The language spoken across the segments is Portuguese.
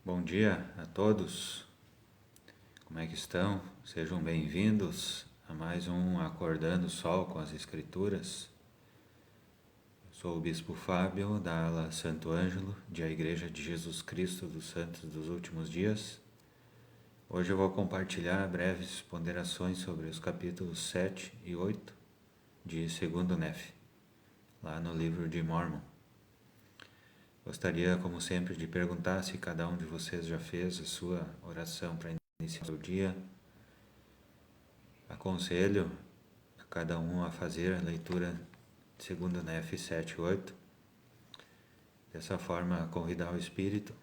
Bom dia a todos, como é que estão? Sejam bem-vindos a mais um Acordando o Sol com as Escrituras. Sou o Bispo Fábio, da ala Santo Ângelo, da Igreja de Jesus Cristo dos Santos dos Últimos Dias. Hoje eu vou compartilhar breves ponderações sobre os capítulos 7 e 8 de 2º Nefe, lá no livro de Mórmon. Gostaria, como sempre, de perguntar se cada um de vocês já fez a sua oração para iniciar o dia. Aconselho a cada um a fazer a leitura de 2º Nefe 7 e 8. Dessa forma, convidar o Espírito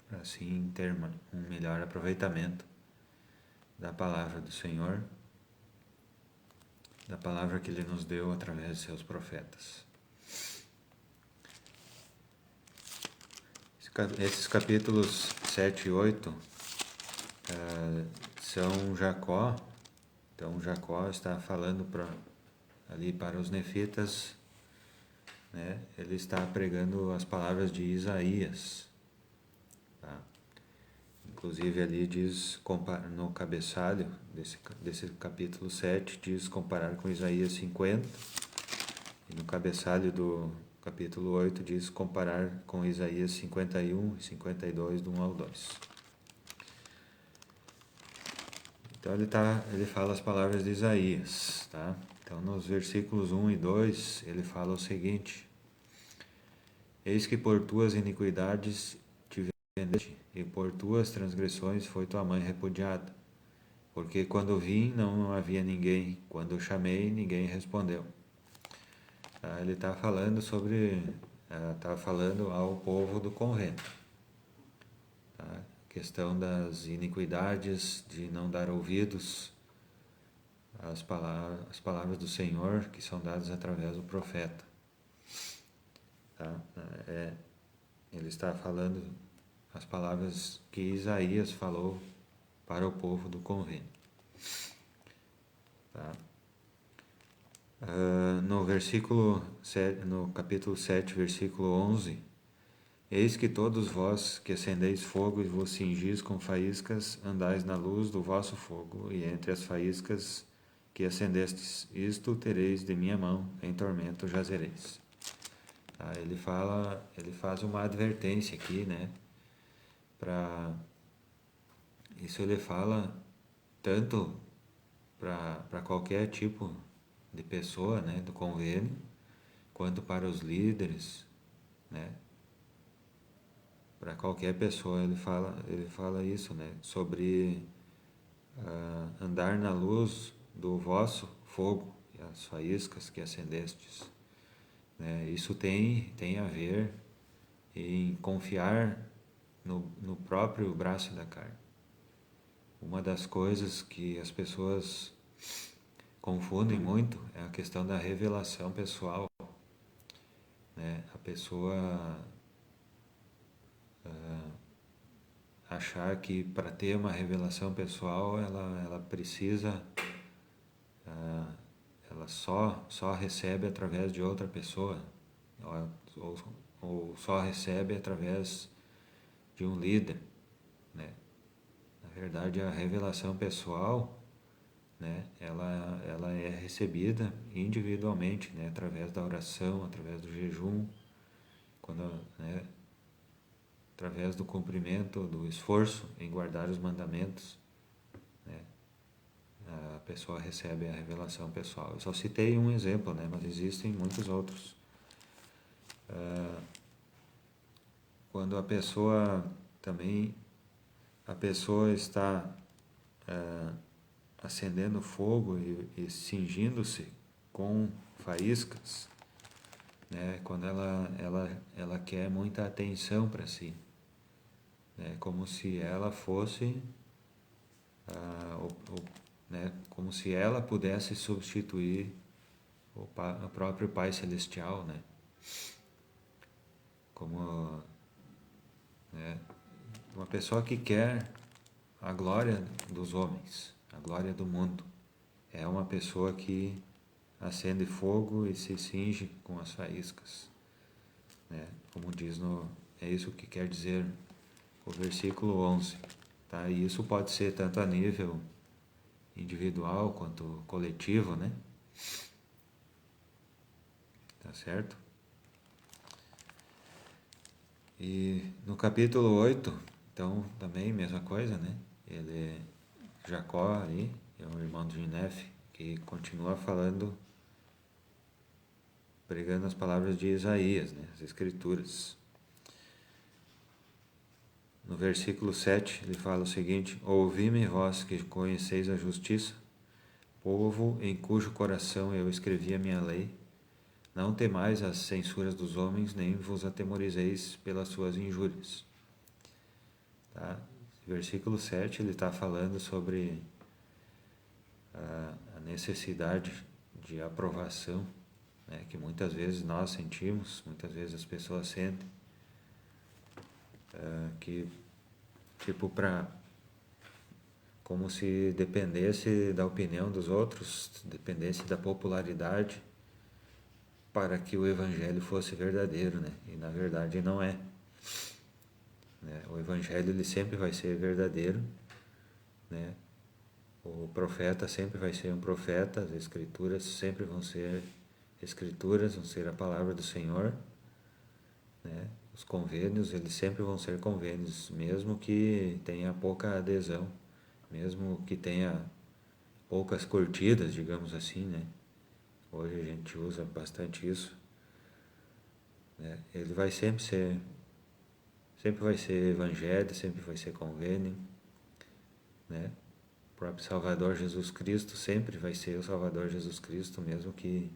para assim ter um melhor aproveitamento da palavra do Senhor, da palavra que Ele nos deu através de seus profetas. Esses capítulos 7 e 8 são Jacó. Então Jacó está falando ali para os nefitas, né? Ele está pregando as palavras de Isaías. Tá? Inclusive ali diz, no cabeçalho desse capítulo 7, diz comparar com Isaías 50. E no cabeçalho do capítulo 8 diz comparar com Isaías 51 e 52, do 1 ao 2. Então ele fala as palavras de Isaías, tá? Então nos versículos 1 e 2 ele fala o seguinte: Eis que por tuas iniquidades te vendeste, e por tuas transgressões foi tua mãe repudiada. Porque quando vim não havia ninguém, quando chamei ninguém respondeu. Ele está falando está falando ao povo do convento. Tá? Questão das iniquidades, de não dar ouvidos às palavras do Senhor que são dadas através do profeta. Tá? Ele está falando as palavras que Isaías falou para o povo do convento. Tá? No capítulo 7, versículo 11, Eis que todos vós que acendeis fogo e vos cingis com faíscas, andais na luz do vosso fogo, e entre as faíscas que acendestes, isto tereis de minha mão, em tormento jazereis. Tá? Ele faz uma advertência aqui, né? Isso ele fala tanto para qualquer tipo de pessoa, né, do convênio, quanto para os líderes, né? Para qualquer pessoa ele fala isso, né? Sobre andar na luz do vosso fogo e as faíscas que acendestes. Né? Isso tem a ver em confiar no próprio braço da carne. Uma das coisas que as pessoas confundem muito é a questão da revelação pessoal. Né? A pessoa achar que para ter uma revelação pessoal ela precisa, ela só recebe através de outra pessoa, ou só recebe através de um líder. Né? Na verdade, a revelação pessoal, né, ela é recebida individualmente, né, através da oração, através do jejum, né, através do cumprimento, do esforço em guardar os mandamentos, né, a pessoa recebe a revelação pessoal. Eu só citei um exemplo, né, mas existem muitos outros. Quando a pessoa está acendendo fogo e cingindo-se com faíscas, né, quando ela quer muita atenção para si, né, como se ela fosse, né, como se ela pudesse substituir o próprio Pai Celestial, né, como, né, uma pessoa que quer a glória dos homens, a glória do mundo, é uma pessoa que acende fogo e se cinge com as faíscas, né? Como diz é isso que quer dizer o versículo 11. Tá? E isso pode ser tanto a nível individual quanto coletivo, né? Tá certo? E no capítulo 8, então também mesma coisa, né? Ele, Jacó ali, é o irmão de Nefe, que continua falando, pregando as palavras de Isaías, né? As escrituras. No versículo 7 ele fala o seguinte: ouvi-me vós que conheceis a justiça, povo em cujo coração eu escrevi a minha lei, não temais as censuras dos homens, nem vos atemorizeis pelas suas injúrias. Tá? Versículo 7 ele está falando sobre a necessidade de aprovação, né, que muitas vezes nós sentimos, muitas vezes as pessoas sentem, que tipo como se dependesse da opinião dos outros, dependesse da popularidade para que o evangelho fosse verdadeiro, né? E na verdade não é. Né? O evangelho ele sempre vai ser verdadeiro, né? O profeta sempre vai ser um profeta, as escrituras sempre vão ser escrituras, vão ser a palavra do Senhor, né? Os convênios, eles sempre vão ser convênios, mesmo que tenha pouca adesão, mesmo que tenha poucas curtidas, digamos assim, né? Hoje a gente usa bastante isso, né? Ele vai sempre vai ser evangelho, sempre vai ser convênio, né? O próprio Salvador Jesus Cristo sempre vai ser o Salvador Jesus Cristo, mesmo que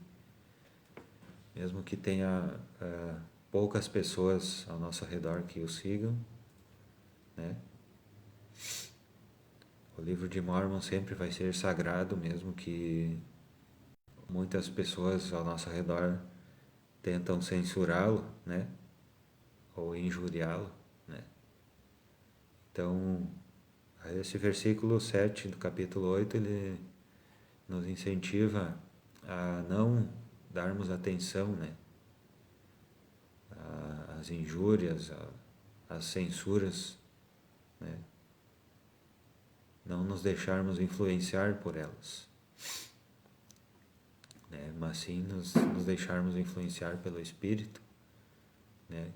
tenha poucas pessoas ao nosso redor que o sigam, né? O livro de Mórmon sempre vai ser sagrado, mesmo que muitas pessoas ao nosso redor tentam censurá-lo, né? Ou injuriá-lo, né? Então, esse versículo 7 do capítulo 8, ele nos incentiva a não darmos atenção, né? Às injúrias, às censuras, né? Não nos deixarmos influenciar por elas, né? Mas sim nos deixarmos influenciar pelo Espírito, né?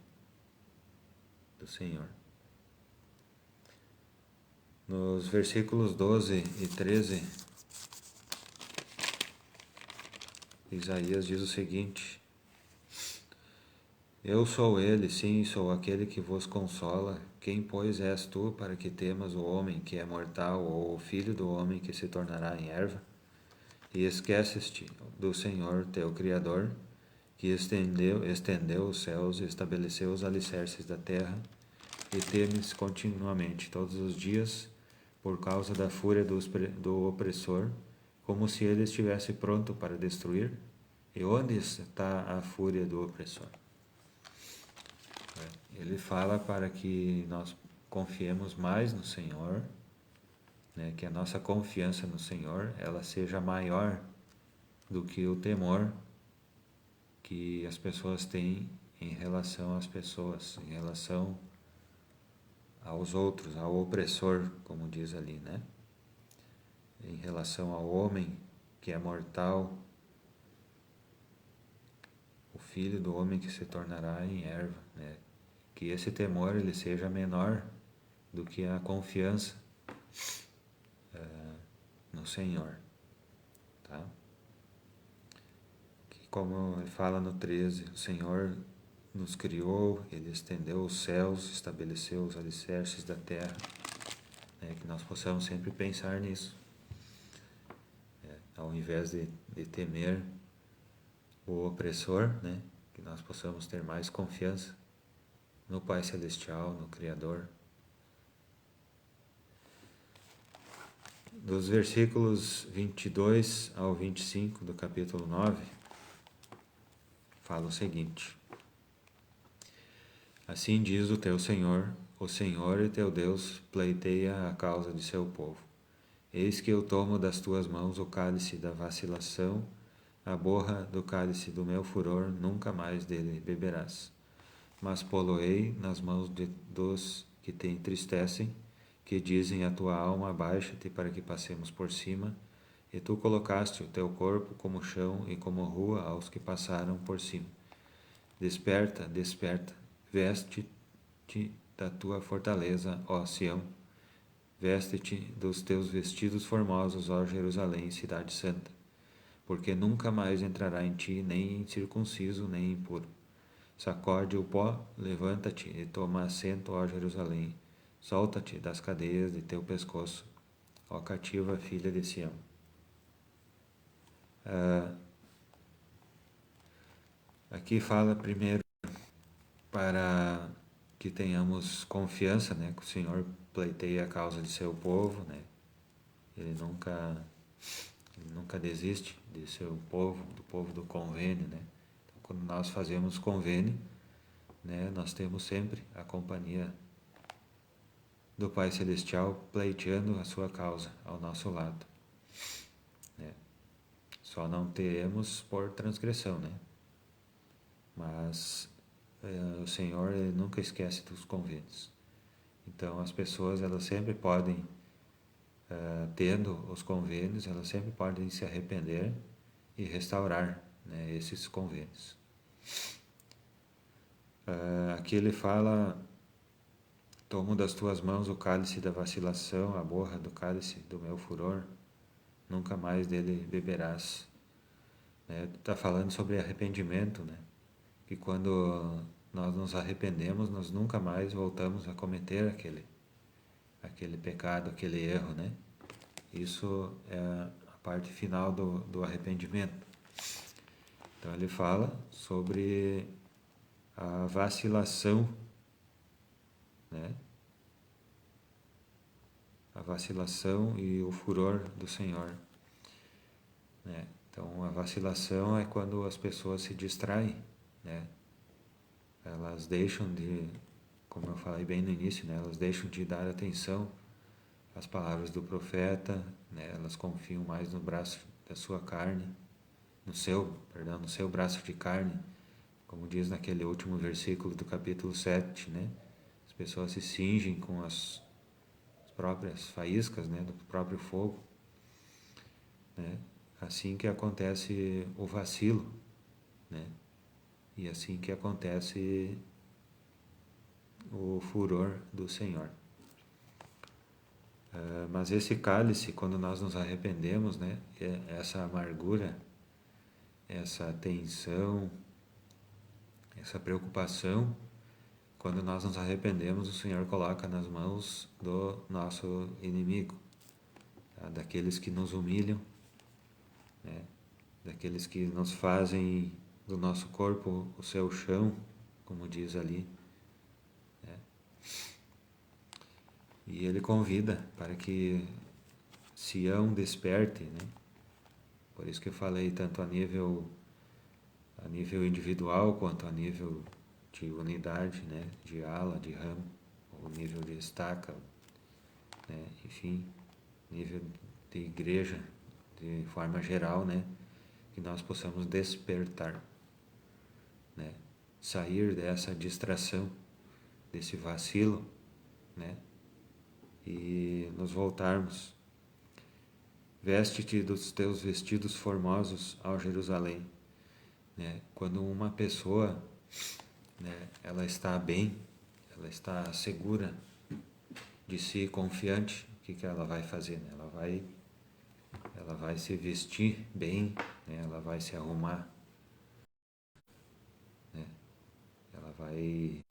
Do Senhor. Nos versículos 12 e 13, Isaías diz o seguinte: eu sou ele, sim, sou aquele que vos consola. Quem, pois, és tu para que temas o homem que é mortal, ou o filho do homem que se tornará em erva? E esqueces-te do Senhor teu Criador, que estendeu os céus e estabeleceu os alicerces da terra, e temes continuamente todos os dias por causa da fúria do opressor, como se ele estivesse pronto para destruir? E onde está a fúria do opressor? Ele fala para que nós confiemos mais no Senhor, né, que a nossa confiança no Senhor ela seja maior do que o temor que as pessoas têm em relação às pessoas, em relação aos outros, ao opressor, como diz ali, né? Em relação ao homem que é mortal, o filho do homem que se tornará em erva, né? Que esse temor ele seja menor do que a confiança no Senhor, tá? Que como ele fala no 13, o Senhor nos criou, Ele estendeu os céus, estabeleceu os alicerces da terra, né? Que nós possamos sempre pensar nisso, ao invés de temer o opressor, né? Que nós possamos ter mais confiança no Pai Celestial, no Criador. Dos versículos 22 ao 25 do capítulo 9, fala o seguinte: assim diz o teu Senhor, o Senhor e teu Deus pleiteia a causa de seu povo. Eis que eu tomo das tuas mãos o cálice da vacilação, a borra do cálice do meu furor, nunca mais dele beberás. Mas pô-lo-ei nas mãos dos que te entristecem, que dizem a tua alma, abaixa-te para que passemos por cima, e tu colocaste o teu corpo como chão e como rua aos que passaram por cima. Desperta, desperta, veste-te da tua fortaleza, ó Sião, veste-te dos teus vestidos formosos, ó Jerusalém, cidade santa, porque nunca mais entrará em ti nem incircunciso nem impuro. Sacode o pó, levanta-te e toma assento, ó Jerusalém, solta-te das cadeias de teu pescoço, ó cativa filha de Sião. Aqui fala primeiro para que tenhamos confiança, né, que o Senhor pleiteia a causa de seu povo, né? Ele nunca desiste de seu povo, do povo do convênio, né? Então, quando nós fazemos convênio, né, nós temos sempre a companhia do Pai Celestial pleiteando a sua causa ao nosso lado, né? Só não teremos por transgressão, né? Mas o Senhor, ele nunca esquece dos convênios. Então as pessoas, elas sempre podem, tendo os convênios, elas sempre podem se arrepender e restaurar, né, esses convênios. Aqui ele fala: tomo das tuas mãos o cálice da vacilação, a borra do cálice do meu furor, nunca mais dele beberás. Está falando sobre arrependimento, né? Que quando nós nos arrependemos, nós nunca mais voltamos a cometer aquele pecado, aquele erro, né? Isso é a parte final do arrependimento. Então ele fala sobre a vacilação, né? A vacilação e o furor do Senhor, né? Então a vacilação é quando as pessoas se distraem, né? Elas deixam de, como eu falei bem no início, né? Elas deixam de dar atenção às palavras do profeta, né? Elas confiam mais no braço da sua carne, no seu braço de carne, como diz naquele último versículo do capítulo 7, né? As pessoas se cingem com as próprias faíscas, né, do próprio fogo, né? Assim que acontece o vacilo, né? E assim que acontece o furor do Senhor. Mas esse cálice, quando nós nos arrependemos, né, essa amargura, essa tensão, essa preocupação, quando nós nos arrependemos, o Senhor coloca nas mãos do nosso inimigo, tá? Daqueles que nos humilham, né? Daqueles que nos fazem do nosso corpo o seu chão, como diz ali, né? E ele convida para que Sião desperte, né? Por isso que eu falei tanto a nível individual quanto a nível de unidade, né? De ala, de ramo, o nível de estaca, né? Enfim, nível de igreja, de forma geral, né? Que nós possamos despertar, né? Sair dessa distração, desse vacilo, né? E nos voltarmos. Veste-te dos teus vestidos formosos, ó Jerusalém, né? Quando uma pessoa, né, ela está bem, ela está segura de si, confiante, o que ela vai fazer, né? Ela vai se vestir bem, né? Ela vai se arrumar, né? Ela vai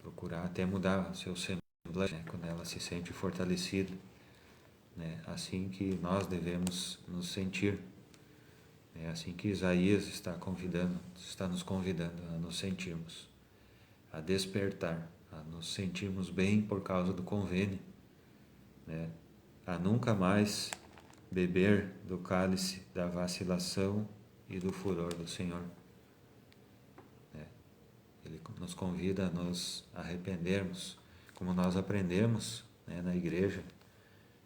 procurar até mudar seu semblante, né? Quando ela se sente fortalecida, né? Assim que nós devemos nos sentir. É assim que Isaías está nos convidando a nos sentirmos, a despertar, a nos sentirmos bem por causa do convênio, né? A nunca mais beber do cálice da vacilação e do furor do Senhor, né? Ele nos convida a nos arrependermos, como nós aprendemos, né, na igreja.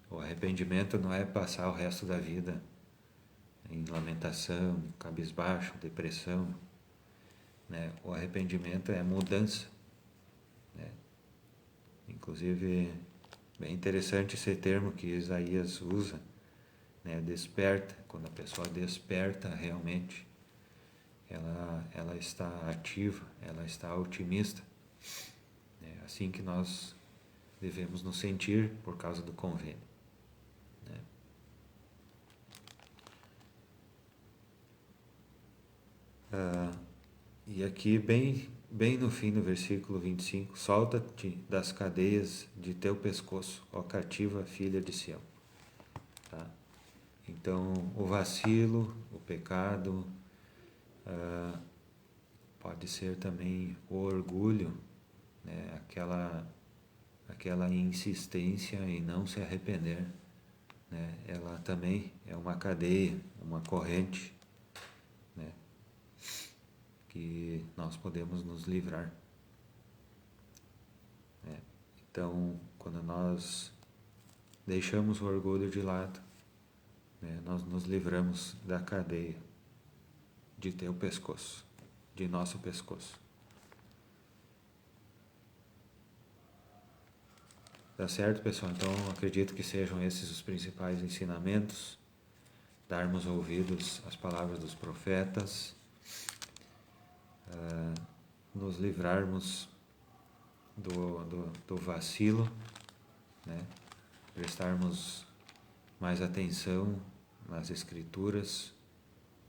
O arrependimento não é passar o resto da vida em lamentação, cabisbaixo, depressão, né? O arrependimento é mudança, Inclusive, bem interessante esse termo que Isaías usa, né? Desperta. Quando a pessoa desperta realmente, ela está ativa, ela está otimista. É assim que nós devemos nos sentir por causa do convênio, né? E aqui, bem no fim do versículo 25, solta-te das cadeias de teu pescoço, ó cativa filha de Sião. Tá? Então, o vacilo, o pecado, pode ser também o orgulho, né? Aquela insistência em não se arrepender, né? Ela também é uma cadeia, uma corrente, né? Que nós podemos nos livrar, né? Então, quando nós deixamos o orgulho de lado, né, nós nos livramos da cadeia de teu pescoço, de nosso pescoço. Tá certo, pessoal? Então, acredito que sejam esses os principais ensinamentos. Darmos ouvidos às palavras dos profetas, nos livrarmos do vacilo, né? Prestarmos mais atenção nas escrituras,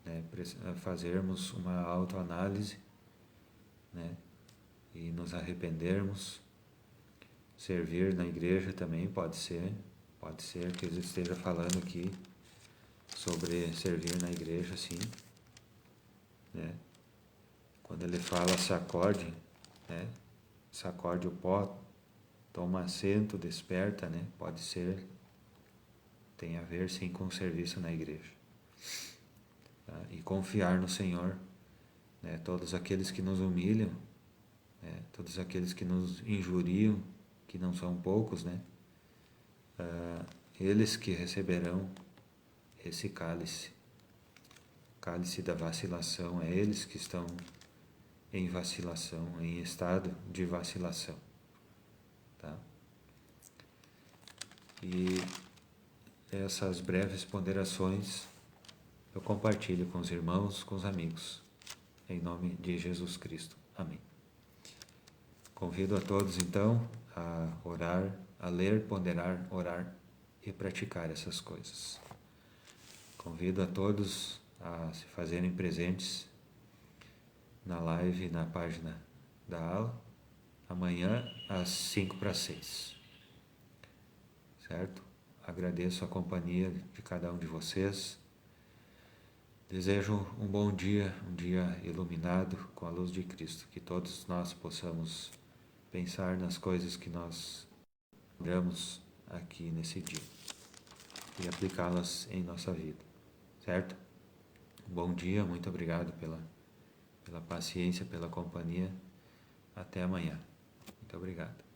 né? Fazermos uma autoanálise, né? E nos arrependermos. Servir na igreja também pode ser que ele esteja falando aqui sobre servir na igreja, sim, né? Quando ele fala sacode, né? Sacode o pó, toma assento, desperta, né? Pode ser, tem a ver sim com o serviço na igreja, tá? E confiar no Senhor, né? Todos aqueles que nos humilham, né? Todos aqueles que nos injuriam, que não são poucos, né? Eles que receberão esse cálice da vacilação, é eles que estão em vacilação, em estado de vacilação, tá? E essas breves ponderações eu compartilho com os irmãos, com os amigos, em nome de Jesus Cristo. Amém. Convido a todos, então, a orar, a ler, ponderar, orar e praticar essas coisas. Convido a todos a se fazerem presentes na live, na página da aula, amanhã às 5:45. Certo? Agradeço a companhia de cada um de vocês. Desejo um bom dia, um dia iluminado com a luz de Cristo. Que todos nós possamos pensar nas coisas que nós lembramos aqui nesse dia e aplicá-las em nossa vida. Certo? Um bom dia, muito obrigado pela paciência, pela companhia. Até amanhã. Muito obrigado.